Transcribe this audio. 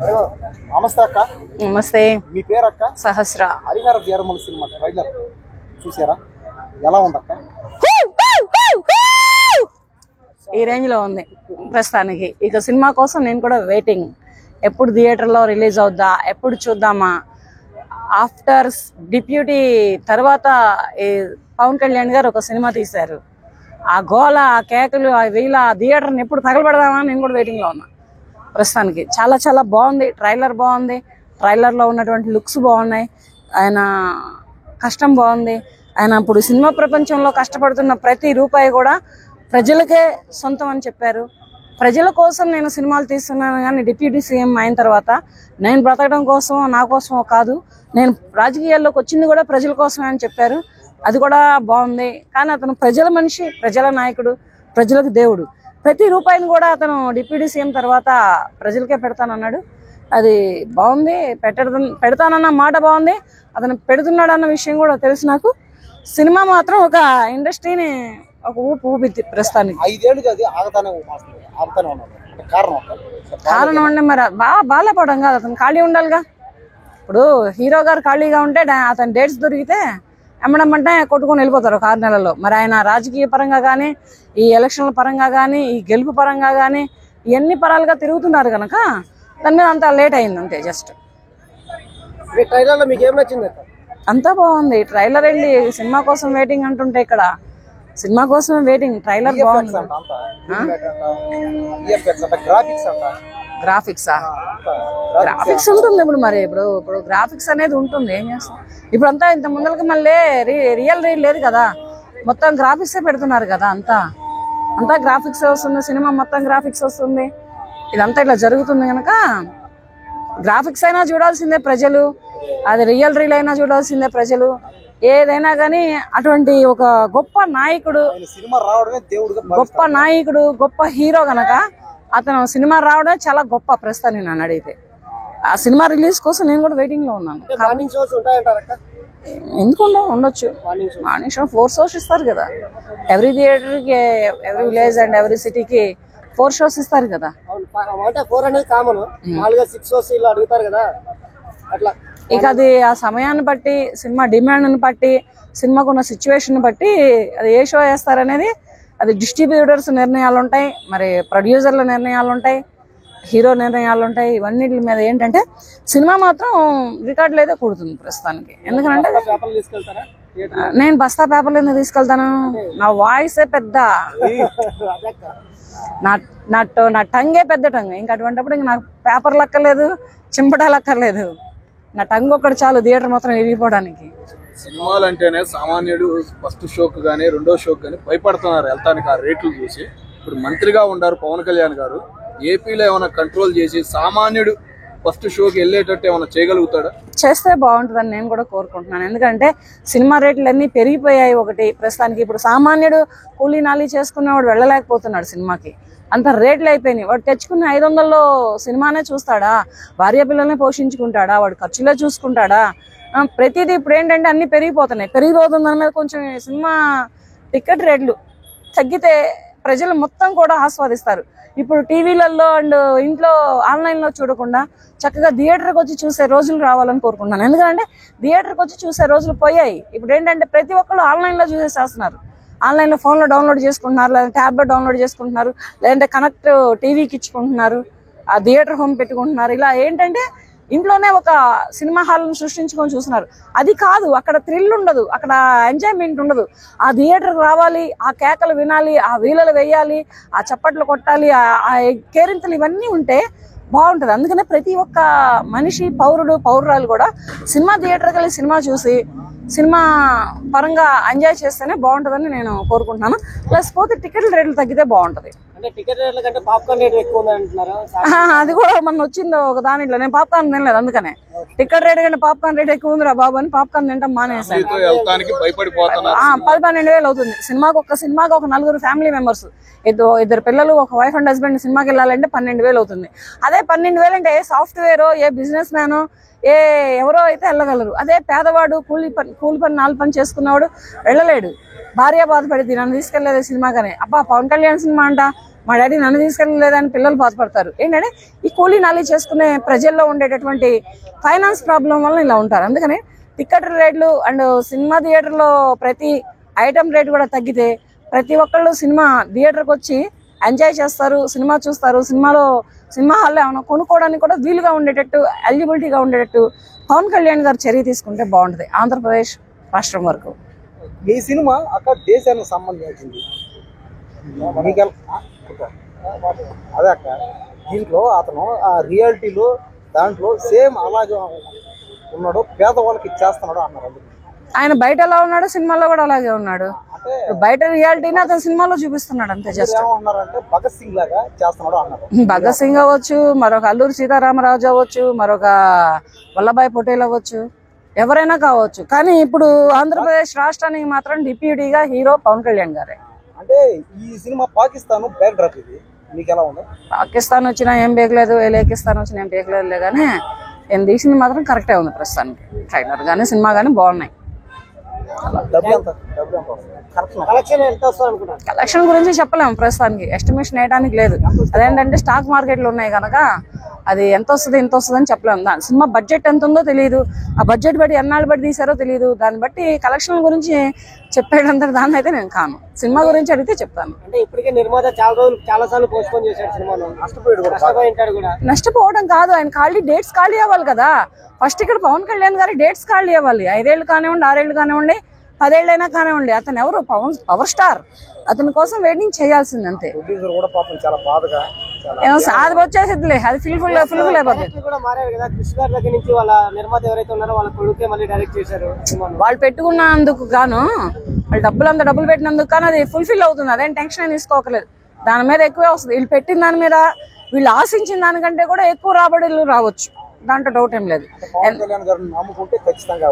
నమస్తే అక్క. నమస్తే. మీ పేరు అక్క? సహస్ర. హరిహర వీరమల సినిమా ట్రైలర్ చూసారా? ఎలా ఉందక్క? ఈ రేంజ్ లో ఉంది ప్రస్తుతానికి. ఇక సినిమా కోసం నేను కూడా వెయిటింగ్. ఎప్పుడు థియేటర్ లో రిలీజ్ అవుద్దా, ఎప్పుడు చూద్దామా. ఆఫ్టర్ డిప్యూటీ తర్వాత పవన్ కళ్యాణ్ గారు ఒక సినిమా తీశారు. ఆ గోల, ఆ కేకలు, ఆ వీళ్ళ థియేటర్ని ఎప్పుడు తగలబెడదామా నేను కూడా వెయిటింగ్ లో ఉన్నా. ప్రస్తుతానికి చాలా చాలా బాగుంది. ట్రైలర్ బాగుంది. ట్రైలర్ లో ఉన్నటువంటి లుక్స్ బాగున్నాయి. ఆయన కష్టం బాగుంది. ఆయన ఇప్పుడు సినిమా ప్రపంచంలో కష్టపడుతున్న ప్రతి రూపాయి కూడా ప్రజలకే సొంతం అని చెప్పారు. ప్రజల కోసం నేను సినిమాలు తీస్తున్నాను, కానీ డిప్యూటీ సీఎం అయిన తర్వాత నేను బ్రతకడం కోసం, నా కోసమో కాదు, నేను రాజకీయాల్లోకి వచ్చింది కూడా ప్రజల కోసమే అని చెప్పారు. అది కూడా బాగుంది. కానీ అతను ప్రజల మనిషి, ప్రజల నాయకుడు, ప్రజలకు దేవుడు. ప్రతి రూపాయిని కూడా అతను డిప్యూటీ సీఎం తర్వాత ప్రజలకే పెడతానన్నాడు. అది బాగుంది. పెడతానన్న మాట బాగుంది. అతను పెడుతున్నాడన్న విషయం కూడా తెలుసు నాకు. సినిమా మాత్రం ఒక ఇండస్ట్రీని ఒక ఊపిద్ది ప్రస్తుతానికి. 5 ఏళ్ళుగా అది ఆగుతానే ఉన్నాడు. కారణం అంటే మరి బాగాలేపడం కాదు, అతను ఖాళీ ఉండాలిగా. ఇప్పుడు హీరో గారు ఖాళీగా ఉంటే అతని డేట్స్ దొరికితే ఎమ్మడమ్మంటే కొట్టుకొని వెళ్ళిపోతారు 6 నెలల్లో. మరి ఆయన రాజకీయ పరంగా కానీ, ఈ ఎలక్షన్ల పరంగా కానీ, ఈ గెలుపు పరంగా కానీ ఇవన్నీ పరాలుగా తిరుగుతున్నారు కనుక దాని మీద అంతా లేట్ అయింది అంతే. జస్ట్ ట్రైలర్ లో మీకు ఏం నచ్చింది? అంతా బాగుంది. ట్రైలర్ వెళ్ళి సినిమా కోసం వెయిటింగ్ అంటుంటే ఇక్కడ సినిమా కోసమే వెయిటింగ్. ట్రైలర్ బాగుంది. గ్రాఫిక్స్ ఉంటుంది. ఇప్పుడు గ్రాఫిక్స్ అనేది ఉంటుంది. ఏం చేస్తాం ఇప్పుడు అంతా ఇంత ముందలకి మళ్ళీ రియల్ లేదు కదా, మొత్తం గ్రాఫిక్స్ పెడుతున్నారు కదా. అంతా గ్రాఫిక్స్ వస్తుంది. సినిమా మొత్తం గ్రాఫిక్స్ వస్తుంది. ఇదంతా ఇట్లా జరుగుతుంది కనుక గ్రాఫిక్స్ అయినా చూడాల్సిందే ప్రజలు, అది రియల్ అయినా చూడాల్సిందే ప్రజలు. ఏదైనా కానీ అటువంటి ఒక గొప్ప నాయకుడు, గొప్ప హీరో గనక అతను సినిమా రావడం చాలా గొప్ప. ప్రస్తుతానికి నన్ను అడిగితే ఆ సినిమా రిలీజ్ కోసం నేను కూడా వెయిటింగ్ లో ఉన్నాను. ఎందుకు ఉండొచ్చు. మార్నింగ్ షో 4 షోస్ ఇస్తారు కదా. ఎవ్రీ థియేటర్ కి, ఎవ్రీ విలేజ్ అండ్ ఎవ్రీ సిటీకి 4 షోస్ ఇస్తారు కదా. ఇక అది ఆ సమయాన్ని బట్టి, సినిమా డిమాండ్ని బట్టి, సినిమాకున్న సిచ్యువేషన్ బట్టి అది ఏ షో వేస్తారనేది అది డిస్ట్రిబ్యూటర్స్ నిర్ణయాలు ఉంటాయి, మరి ప్రొడ్యూసర్ల నిర్ణయాలు ఉంటాయి, హీరో నిర్ణయాలు ఉంటాయి. ఇవన్నీ మీద ఏంటంటే సినిమా మాత్రం రికార్డులు అయితే కూడుతుంది ప్రస్తుతానికి. ఎందుకంటే నేను బస్తా పేపర్లు ఎందుకు తీసుకెళ్తాను? నా వాయిసే పెద్ద, నా టంగే పెద్ద టంగ్. ఇంకా అటువంటిప్పుడు ఇంక నాకు పేపర్లు అక్కర్లేదు, చింపటాలు అక్కర్లేదు. నా టంగ్ ఒక్కటి చాలు థియేటర్ మొత్తం విరిగిపోవడానికి. సినిమాలు అంటేనే సామాన్యుడు ఫస్ట్ షోకి కానీ, రెండో షోకి కానీ భయపడుతున్నారు వెళ్తానికి. ఆ రేట్లు చూసి ఇప్పుడు మంత్రిగా ఉన్నారు పవన్ కళ్యాణ్ గారు. ఏపీలో ఏమైనా కంట్రోల్ చేసి సామాన్యుడు ఫస్ట్ షోకి వెళ్ళేటట్టు ఏమైనా చేయగలుగుతాడా? చేస్తే బాగుంటుందని నేను కూడా కోరుకుంటున్నాను. ఎందుకంటే సినిమా రేట్లు అన్నీ పెరిగిపోయాయి. ఒకటి ప్రస్తుతానికి ఇప్పుడు సామాన్యుడు కూలీ నాలి చేసుకునేవాడు వెళ్ళలేకపోతున్నాడు సినిమాకి. అంత రేట్లు అయిపోయినాయి. వాడు తెచ్చుకున్న 500లో సినిమానే చూస్తాడా? భార్య పిల్లల్ని పోషించుకుంటాడా? వాడు ఖర్చులే చూసుకుంటాడా? ప్రతిదీ ఇప్పుడు ఏంటంటే అన్ని పెరిగిపోతున్నాయి. పెరిగిపోతున్న దాని మీద కొంచెం సినిమా టికెట్ రేట్లు తగ్గితే ప్రజలు మొత్తం కూడా ఆస్వాదిస్తారు. ఇప్పుడు టీవీలలో అండ్ ఇంట్లో ఆన్లైన్లో చూడకుండా చక్కగా థియేటర్కి వచ్చి చూసే రోజులు రావాలని కోరుకుంటున్నాను. ఎందుకంటే థియేటర్కి వచ్చి చూసే రోజులు పోయాయి. ఇప్పుడు ఏంటంటే ప్రతి ఒక్కళ్ళు ఆన్లైన్లో చూసేసేస్తున్నారు. ఆన్లైన్లో ఫోన్లో డౌన్లోడ్ చేసుకుంటున్నారు, లేదా ట్యాబ్లో డౌన్లోడ్ చేసుకుంటున్నారు, లేదంటే కనెక్ట్ టీవీకి ఇచ్చుకుంటున్నారు, ఆ థియేటర్ హోమ్ పెట్టుకుంటున్నారు. ఇలా ఏంటంటే ఇంట్లోనే ఒక సినిమా హాల్ను సృష్టించుకొని చూస్తున్నారు. అది కాదు, అక్కడ థ్రిల్ ఉండదు, అక్కడ ఎంజాయ్మెంట్ ఉండదు. ఆ థియేటర్కి రావాలి, ఆ కేకలు వినాలి, ఆ వీలలు వేయాలి, ఆ చప్పట్లు కొట్టాలి, ఆ కేరింతలు ఇవన్నీ ఉంటే బాగుంటుంది. అందుకనే ప్రతి ఒక్క మనిషి, పౌరురాలు కూడా సినిమా థియేటర్కి వెళ్ళి సినిమా చూసి సినిమా పరంగా ఎంజాయ్ చేస్తేనే బాగుంటుందని నేను కోరుకుంటున్నాను. ప్లస్ పోతే టికెట్ల రేట్లు తగ్గితే బాగుంటుంది. అది కూడా మన వచ్చిందో ఒక దానిలో నేను పాప్కార్న్ తినలేదు, అందుకనే టికెట్ రేట్ కంటే పాప్కార్న్ రేట్ ఎక్కువ ఉందిరా బాబు అని పాప్కార్న్ తింటాం మానేసాను. 10-12 వేలు అవుతుంది సినిమాకి. ఒక 4 ఫ్యామిలీ మెంబర్స్, ఇద్దరు పిల్లలు, ఒక వైఫ్ అండ్ హస్బెండ్ సినిమాకి వెళ్ళాలంటే 12 వేలు అవుతుంది. అదే 12 వేలు అంటే ఏ సాఫ్ట్వేర్, ఏ బిజినెస్ మ్యాన్, ఎవరో అయితే వెళ్ళగలరు. అదే పేదవాడు, కూలి పని 4 పని చేసుకున్నవాడు వెళ్ళలేడు. భార్య బాధపడింది, నన్ను తీసుకెళ్లేదు సినిమాగానే. అబ్బా పవన్ కళ్యాణ్ సినిమా అంట, మా డాడీ నన్ను తీసుకెళ్ళలేదని పిల్లలు బాధపడతారు. ఏంటంటే ఈ కూలీ నాలి చేసుకునే ప్రజల్లో ఉండేటటువంటి ఫైనాన్స్ ప్రాబ్లం వల్ల ఇలా ఉంటారు. అందుకని టికెట్ రేట్లు అండ్ సినిమా థియేటర్లో ప్రతి ఐటమ్ రేట్ కూడా తగ్గితే ప్రతి ఒక్కళ్ళు సినిమా థియేటర్కి వచ్చి ఎంజాయ్ చేస్తారు, సినిమా చూస్తారు. సినిమా హాల్లో ఏమైనా కొనుక్కోవడానికి కూడా వీలుగా ఉండేటట్టు, ఎలిజిబిలిటీగా ఉండేటట్టు పవన్ కళ్యాణ్ గారు చర్య తీసుకుంటే బాగుంటుంది ఆంధ్రప్రదేశ్ రాష్ట్రం వరకు. ఈ సినిమా అక్కడ దేశానికి సంబంధించింది. అదే అక్క, దీంట్లో అతను ఆ రియాలిటీలో దాంట్లో సేమ్ అలాగే ఉన్నాడు, పేదవాళ్ళకి ఇచ్చేస్తున్నాడు అన్నారు. ఆయన బయట ఎలా ఉన్నాడు, సినిమాలో కూడా అలాగే ఉన్నాడు. అంటే బయట రియాలిటీని అతను సినిమాలో చూపిస్తున్నాడు అంతే. జస్ట్ ఏమన్నారంటే భగత్ సింగ్ లాగా చేస్తున్నాడు అన్నారు. భగత్ సింగ్ అవ్వచ్చు, మరొక అల్లూరి సీతారామరాజు అవ్వచ్చు, మరొక వల్లభాయ్ పటేల్ అవ్వచ్చు, ఎవరైనా కావచ్చు. కానీ ఇప్పుడు ఆంధ్రప్రదేశ్ రాష్ట్రానికి మాత్రం డిప్యూటీగా హీరో పవన్ కళ్యాణ్ గారే. అంటే ఈ సినిమా పాకిస్తాన్ బ్యాక్ డ్రాప్, ఇది మీకు ఎలా ఉంది? పాకిస్తాన్ వచ్చినా ఏం బేగలేదు, ఏలేకిస్తాన్ వచ్చినా ఏం బేగలేదులే, కానీ నేను తీసింది మాత్రం కరెక్టే ఉంది ప్రస్తుతానికి. ట్రైలర్ కానీ సినిమా కానీ బాగున్నాయి. కలెక్షన్ గురించి చెప్పలేము ప్రస్తుతానికి, ఎస్టిమేషన్ వేయడానికి లేదు. అదేంటంటే స్టాక్ మార్కెట్లు ఉన్నాయి కనుక అది ఎంత వస్తుంది ఇంత వస్తుంది అని చెప్పలేము. దాని సినిమా బడ్జెట్ ఎంత ఉందో తెలియదు, ఆ బడ్జెట్ బట్టి ఎన్నాళ్ళు బట్టి తీసారో తెలియదు. దాన్ని బట్టి కలెక్షన్ గురించి చెప్పేటంత దాన్ని అయితే నేను కాను. సినిమా గురించి అడిగితే చెప్తాను. అంటే ఇప్పటికే నిర్మాత చాలా సార్లు పోస్ట్పోన్ చేశాడు సినిమాను, నష్టపోవడం కాదు, ఆయన డేట్స్ ఖాళీ అవ్వాలి కదా. ఫస్ట్ ఇక్కడ పవన్ కళ్యాణ్ గారి డేట్స్ ఖాళీ అవ్వాలి. 5 ఏళ్ళు కానివ్వండి, 6 ఏళ్ళు కానివ్వండి, 10 ఏళ్ళైనా కానివ్వండి. అతను ఎవరు? Power star. అతని కోసం వెయిటింగ్ చేయాల్సింది అంతే. అది వచ్చేసిద్దిలే, అది ఫుల్ఫుల్ అయిపోతుంది. వాళ్ళు పెట్టుకున్నందుకు గాను, వాళ్ళు డబ్బులు పెట్టినందుకు కానీ అది ఫుల్ఫిల్ అవుతుంది. అదేం టెన్షన్ తీసుకోకలేదు. దాని మీద ఎక్కువే వస్తుంది. వీళ్ళు పెట్టిన దాని మీద వీళ్ళు ఆశించిన దానికంటే కూడా ఎక్కువ రాబడులు రావచ్చు, దాంట్లో డౌట్ ఏం లేదు. పవన్ కళ్యాణ్ గారిని నమ్ముకుంటే ఖచ్చితంగా